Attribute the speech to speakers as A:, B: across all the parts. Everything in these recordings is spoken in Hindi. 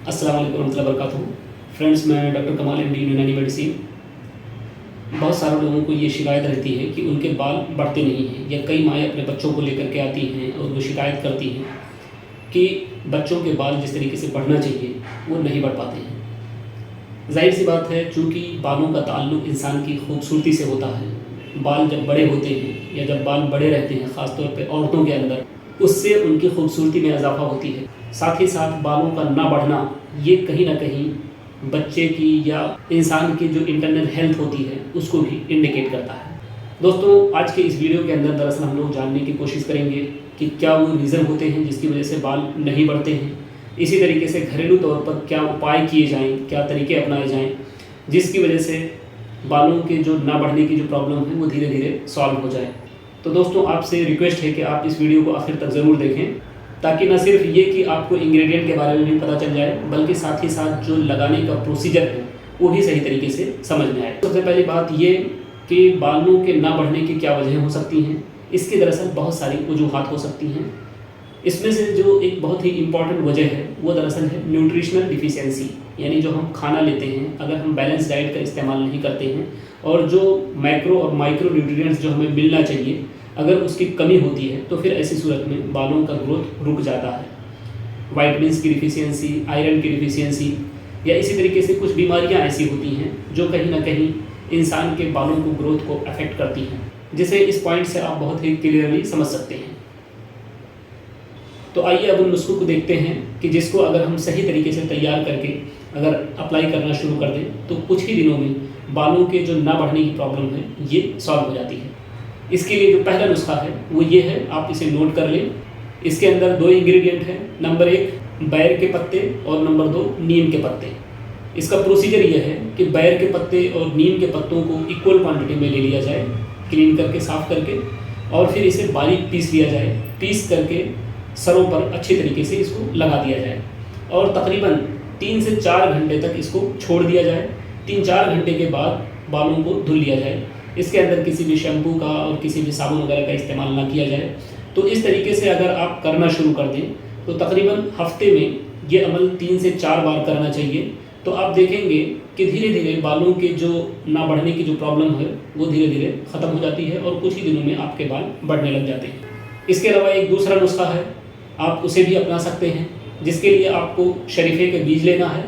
A: अस्सलाम वालेकुम रहमतुल्लाहि व बरकातुहू। फ्रेंड्स, मैं डॉक्टर कमाल एमडी यूनानी मेडिसिन। बहुत सारे लोगों को ये शिकायत रहती है कि उनके बाल बढ़ते नहीं हैं, या कई माएँ अपने बच्चों को लेकर के आती हैं और वो शिकायत करती हैं कि बच्चों के बाल जिस तरीके से बढ़ना चाहिए वो नहीं बढ़ पाते हैं। जाहिर सी बात है, चूँकि बालों का ताल्लुक़ इंसान की खूबसूरती से होता है। बाल जब बड़े होते हैं या जब बाल बड़े रहते हैं, ख़ास तौर पे औरतों के अंदर, उससे उनकी खूबसूरती में इजाफ़ा होती है। साथ ही साथ बालों का ना बढ़ना ये कहीं ना कहीं बच्चे की या इंसान की जो इंटरनल हेल्थ होती है उसको भी इंडिकेट करता है। दोस्तों, आज के इस वीडियो के अंदर दरअसल हम लोग जानने की कोशिश करेंगे कि क्या वो रीज़न होते हैं जिसकी वजह से बाल नहीं बढ़ते हैं। इसी तरीके से घरेलू तौर पर क्या उपाय किए जाएँ, क्या तरीके अपनाए जाएँ जिसकी वजह से बालों के जो ना बढ़ने की जो प्रॉब्लम है वो धीरे धीरे सॉल्व हो जाए। तो दोस्तों, आपसे रिक्वेस्ट है कि आप इस वीडियो को आखिर तक ज़रूर देखें, ताकि न सिर्फ ये कि आपको इंग्रेडिएंट के बारे में भी पता चल जाए, बल्कि साथ ही साथ जो लगाने का प्रोसीजर है वो भी सही तरीके से समझ में आए। सबसे पहली बात ये कि बालों के ना बढ़ने की क्या वजह हो सकती हैं। इसकी दरअसल बहुत सारी वजूहात हो सकती हैं। इसमें से जो एक बहुत ही इम्पॉर्टेंट वजह है वो दरअसल है न्यूट्रिशनल डिफिशियंसी, यानी जो हम खाना लेते हैं, अगर हम बैलेंस डाइट का इस्तेमाल नहीं करते हैं और जो मैक्रो और माइक्रो न्यूट्रिएंट्स जो हमें मिलना चाहिए अगर उसकी कमी होती है तो फिर ऐसी सूरत में बालों का ग्रोथ रुक जाता है। वाइटमिन्स की डिफिशियंसी, आयरन की डिफिशियंसी या इसी तरीके से कुछ बीमारियां ऐसी होती हैं जो कहीं ना कहीं इंसान के बालों को ग्रोथ को अफेक्ट करती हैं, जिसे इस पॉइंट से आप बहुत ही क्लियरली समझ सकते हैं। तो आइए अब उन नुस्खों को देखते हैं कि जिसको अगर हम सही तरीके से तैयार करके अगर अप्लाई करना शुरू कर दें तो कुछ ही दिनों में बालों के जो ना बढ़ने की प्रॉब्लम है ये सॉल्व हो जाती है। इसके लिए जो पहला नुस्खा है वो ये है, आप इसे नोट कर लें। इसके अंदर 2 इंग्रेडिएंट हैं, नंबर 1 बैर के पत्ते और नंबर 2 नीम के पत्ते। इसका प्रोसीजर ये है कि बैर के पत्ते और नीम के पत्तों को इक्वल क्वांटिटी में ले लिया जाए, क्लीन करके साफ़ करके, और फिर इसे बारीक पीस लिया जाए। पीस करके सरों पर अच्छी तरीके से इसको लगा दिया जाए और तकरीबन 3 से 4 घंटे तक इसको छोड़ दिया जाए। 3-4 घंटे के बाद बालों को धुल लिया जाए। इसके अंदर किसी भी शैम्पू का और किसी भी साबुन वगैरह का इस्तेमाल ना किया जाए। तो इस तरीके से अगर आप करना शुरू कर दें तो तकरीबन हफ्ते में ये अमल 3 से 4 बार करना चाहिए। तो आप देखेंगे कि धीरे धीरे बालों के जो ना बढ़ने की जो प्रॉब्लम है वो धीरे धीरे ख़त्म हो जाती है और कुछ ही दिनों में आपके बाल बढ़ने लग जाते हैं। इसके अलावा एक दूसरा नुस्खा है, आप उसे भी अपना सकते हैं, जिसके लिए आपको शरीफे के बीज लेना है।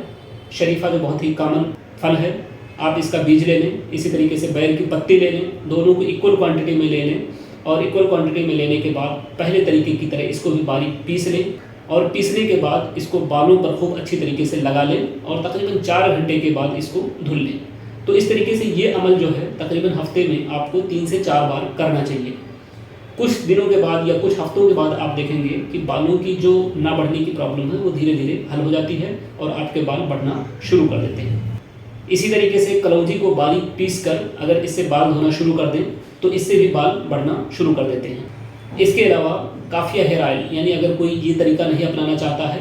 A: शरीफा जो बहुत ही कॉमन फल है, आप इसका बीज ले लें। इसी तरीके से बैर की पत्ती ले लें, दोनों को इक्वल क्वांटिटी में ले लें और इक्वल क्वांटिटी में लेने के बाद पहले तरीके की तरह इसको भी बारीक पीस लें और पीसने के बाद इसको बालों पर खूब अच्छी तरीके से लगा लें और तकरीबन 4 घंटे के बाद इसको धुल लें। तो इस तरीके से ये अमल जो है तकरीबन हफ्ते में आपको 3 से 4 बार करना चाहिए। कुछ दिनों के बाद या कुछ हफ्तों के बाद आप देखेंगे कि बालों की जो ना बढ़ने की प्रॉब्लम है वो धीरे धीरे हल हो जाती है और आपके बाल बढ़ना शुरू कर देते हैं। इसी तरीके से कलौंजी को बारीक पीस कर अगर इससे बाल धोना शुरू कर दें तो इससे भी बाल बढ़ना शुरू कर देते हैं। इसके अलावा काफिया हेयर ऑयल, यानी अगर कोई ये तरीका नहीं अपनाना चाहता है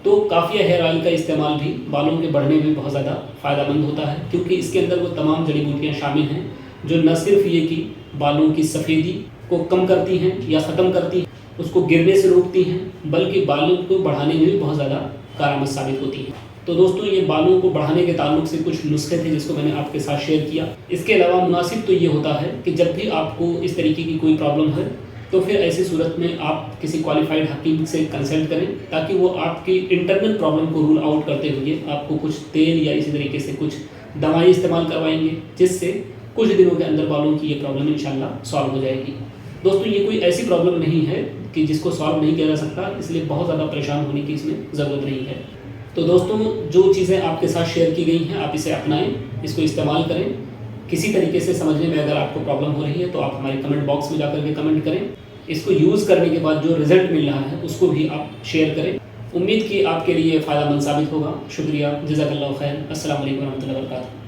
A: तो काफिया हेयर ऑयल का इस्तेमाल भी बालों के बढ़ने में बहुत ज़्यादा फ़ायदेमंद होता है, क्योंकि इसके अंदर वो तमाम जड़ी बूटियाँ शामिल हैं जो न सिर्फ ये कि बालों की सफ़ेदी को कम करती हैं या ख़त्म करती हैं, उसको गिरने से रोकती हैं, बल्कि बालों को बढ़ाने में भी बहुत ज़्यादा कारआमद साबित होती हैं। तो दोस्तों, ये बालों को बढ़ाने के ताल्लुक से कुछ नुस्खे थे जिसको मैंने आपके साथ शेयर किया। इसके अलावा मुनासिब तो ये होता है कि जब भी आपको इस तरीके की कोई प्रॉब्लम है तो फिर ऐसी सूरत में आप किसी क्वालिफाइड हकीम से कंसल्ट करें, ताकि वो आपकी इंटरनल प्रॉब्लम को रूल आउट करते हुए आपको कुछ तेल या इसी तरीके से कुछ दवाएँ इस्तेमाल करवाएंगे, जिससे कुछ दिनों के अंदर बालों की ये प्रॉब्लम इंशाल्लाह सॉल्व हो जाएगी। दोस्तों, ये कोई ऐसी प्रॉब्लम नहीं है कि जिसको सॉल्व नहीं किया जा सकता, इसलिए बहुत ज़्यादा परेशान होने की इसमें ज़रूरत नहीं है। तो दोस्तों, जो चीज़ें आपके साथ शेयर की गई हैं आप इसे अपनाएं, इसको इस्तेमाल करें। किसी तरीके से समझने में अगर आपको प्रॉब्लम हो रही है तो आप हमारे कमेंट बॉक्स में जाकर के कमेंट करें। इसको यूज़ करने के बाद जो रिज़ल्ट मिल रहा है उसको भी आप शेयर करें। उम्मीद कि आपके लिए फ़ायदेमंद साबित होगा। शुक्रिया, जज़ाकल्लाहु खैर। अस्सलाम वालेकुम रहमतुल्लाहि व बरकातुहू।